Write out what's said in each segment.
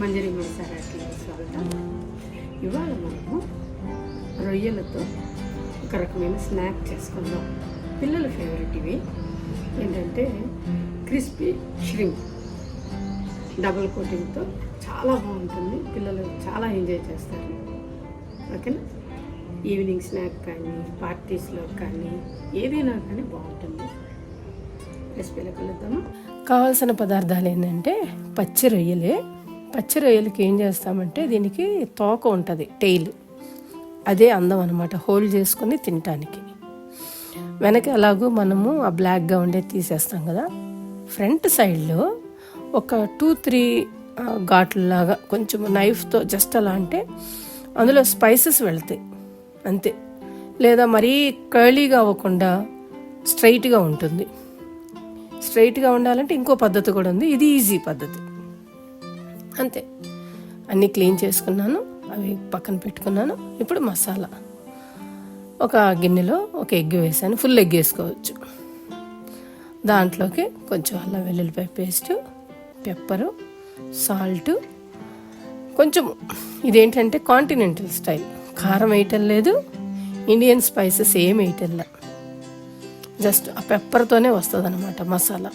మంజరి మసాలాకి స్వాగతం. ఇవాళ మనము రొయ్యలతో ఒక రకమైన స్నాక్ చేసుకుందాం. పిల్లల ఫేవరెట్ ఇవి ఏంటంటే క్రిస్పీ ష్రింప్ డబుల్ కోటింగ్తో చాలా బాగుంటుంది. పిల్లలు చాలా ఎంజాయ్ చేస్తారు. ఓకేనా? ఈవినింగ్ స్నాక్ కానీ పార్టీస్లో కానీ ఏదైనా కానీ బాగుంటుంది. రెసిపీలో కలుద్దాము. కావాల్సిన పదార్థాలు ఏంటంటే పచ్చి రొయ్యలే. పచ్చి రొయ్యలకి ఏం చేస్తామంటే దీనికి తోక ఉంటుంది, టెయిల్. అదే అందం అనమాట, హోల్డ్ చేసుకొని తినటానికి. వెనక ఎలాగూ మనము ఆ బ్లాక్గా ఉండేది తీసేస్తాం కదా. ఫ్రంట్ సైడ్లో ఒక 2-3 ఘాట్లలాగా కొంచెం నైఫ్తో జస్ట్ అలా అంటే అందులో స్పైసెస్ వెళ్తాయి అంతే. లేదా మరీ కర్లీగా అవ్వకుండా స్ట్రైట్గా ఉంటుంది. స్ట్రైట్గా ఉండాలంటే ఇంకో పద్ధతి కూడా ఉంది, ఇది ఈజీ పద్ధతి అంతే. అన్నీ క్లీన్ చేసుకున్నాను, అవి పక్కన పెట్టుకున్నాను. ఇప్పుడు మసాలా ఒక గిన్నెలో ఒక ఎగ్ వేసాను, ఫుల్ ఎగ్ వేసుకోవచ్చు. దాంట్లోకి కొంచెం అల్లం వెల్లుల్లిపాయ పేస్టు, పెప్పరు, సాల్టు, కొంచెం ఇదేంటంటే కాంటినెంటల్ స్టైల్, కారం వేయటం లేదు, ఇండియన్ స్పైసెస్ ఏం వేయటం లేదు, జస్ట్ ఆ పెప్పర్తోనే వస్తుంది అనమాట మసాలా.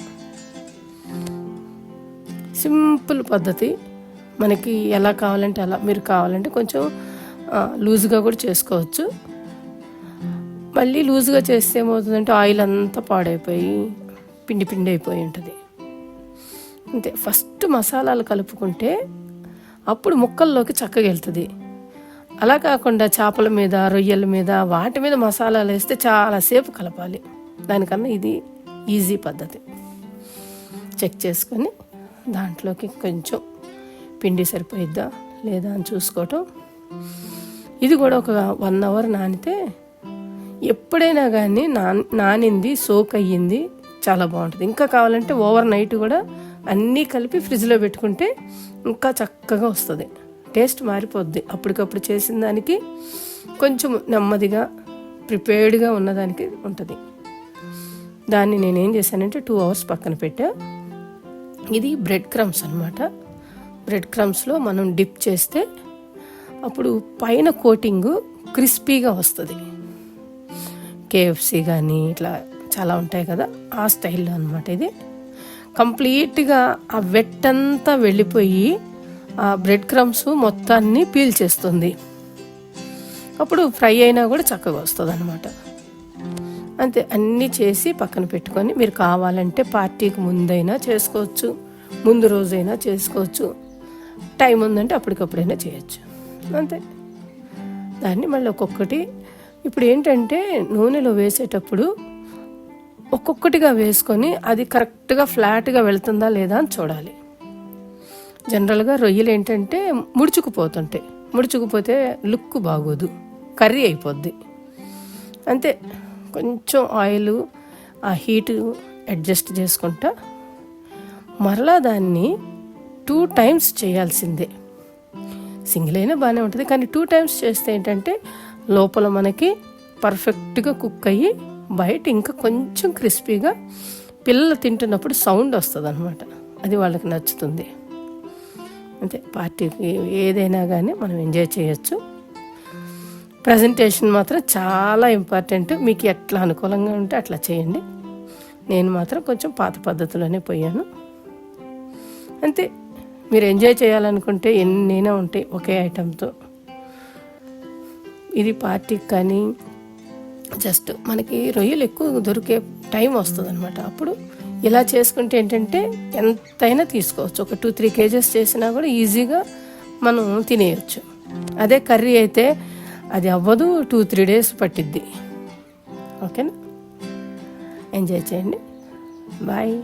సింపుల్ పద్ధతి, మనకి ఎలా కావాలంటే అలా. మీరు కావాలంటే కొంచెం లూజ్గా కూడా చేసుకోవచ్చు. మళ్ళీ లూజ్గా చేస్తే ఏమవుతుందంటే ఆయిల్ అంతా పాడైపోయి పిండి పిండి అయిపోయి ఉంటుంది అంతే. ఫస్ట్ మసాలాలు కలుపుకుంటే అప్పుడు ముక్కల్లోకి చక్కగా వెళ్తుంది. అలా కాకుండా చేపల మీద రొయ్యల మీద వాటి మీద మసాలాలు వేస్తే చాలాసేపు కలపాలి. దానికన్నా ఇది ఈజీ పద్ధతి. చెక్ చేసుకొని దాంట్లోకి కొంచెం పిండి సరిపోయిద్దా లేదా అని చూసుకోవటం. ఇది కూడా ఒక 1 అవర్ నానితే, ఎప్పుడైనా కానీ నానింది సోక్ అయ్యింది చాలా బాగుంటుంది. ఇంకా కావాలంటే ఓవర్ నైట్ కూడా అన్నీ కలిపి ఫ్రిడ్జ్లో పెట్టుకుంటే ఇంకా చక్కగా వస్తుంది. టేస్ట్ మారిపోద్ది. అప్పటికప్పుడు చేసిన దానికి కొంచెం నెమ్మదిగా ప్రిపేర్డ్గా ఉన్నదానికి ఉంటుంది. దాన్ని నేనేం చేశానంటే 2 అవర్స్ పక్కన పెట్టా. ఇది బ్రెడ్ క్రమ్స్ అనమాట. బ్రెడ్ క్రమ్స్లో మనం డిప్ చేస్తే అప్పుడు పైన కోటింగ్ క్రిస్పీగా వస్తుంది. కేఎఫ్సి కానీ ఇట్లా చాలా ఉంటాయి కదా, ఆ స్టైల్లో అనమాట. ఇది కంప్లీట్గా ఆ వెట్ అంతా వెళ్ళిపోయి ఆ బ్రెడ్ క్రమ్స్ మొత్తాన్ని పీల్ చేస్తుంది. అప్పుడు ఫ్రై అయినా కూడా చక్కగా వస్తుంది అనమాట. అంతే. అన్నీ చేసి పక్కన పెట్టుకొని మీరు కావాలంటే పార్టీకి ముందైనా చేసుకోవచ్చు, ముందు రోజైనా చేసుకోవచ్చు, టైం ఉందంటే అప్పటికప్పుడైనా చేయొచ్చు అంతే. దాన్ని మళ్ళీ ఒక్కొక్కటి ఇప్పుడు ఏంటంటే నూనెలో వేసేటప్పుడు ఒక్కొక్కటిగా వేసుకొని అది కరెక్ట్గా ఫ్లాట్గా వెళ్తుందా లేదా అని చూడాలి. జనరల్గా రొయ్యలు ఏంటంటే ముడుచుకుపోతే లుక్ బాగోదు, కర్రీ అయిపోద్ది అంతే. కొంచెం ఆయిల్ ఆ హీటు అడ్జస్ట్ చేసుకుంటా మరలా దాన్ని 2 times చేయాల్సిందే. సింగిల్ అయినా బాగానే ఉంటుంది, కానీ 2 times చేస్తే ఏంటంటే లోపల మనకి పర్ఫెక్ట్గా కుక్ అయ్యి బయట ఇంకా కొంచెం క్రిస్పీగా పిల్లలు తింటున్నప్పుడు సౌండ్ వస్తుంది అనమాట. అది వాళ్ళకి నచ్చుతుంది అంతే. పార్టీకి ఏదైనా కానీ మనం ఎంజాయ్ చేయొచ్చు. ప్రజెంటేషన్ మాత్రం చాలా ఇంపార్టెంట్. మీకు ఎట్లా అనుకూలంగా ఉంటే అట్లా చేయండి. నేను మాత్రం కొంచెం పాత పద్ధతిలోనే పోయాను అంతే. మీరు ఎంజాయ్ చేయాలనుకుంటే ఎన్నైనా ఉంటాయి ఒకే ఐటెంతో. ఇది పార్టీకి కానీ జస్ట్ మనకి రొయ్యలు ఎక్కువ దొరికే టైం వస్తుంది అనమాట. అప్పుడు ఇలా చేసుకుంటే ఏంటంటే ఎంతైనా తీసుకోవచ్చు. ఒక 2-3 kgs చేసినా కూడా ఈజీగా మనం తినేయచ్చు. అదే కర్రీ అయితే అది అవ్వదు, 2-3 days పట్టిద్ది. ఓకేనా? ఎంజాయ్ చేయండి. Bye.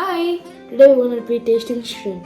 Hi, today we're going to be tasting shrimp.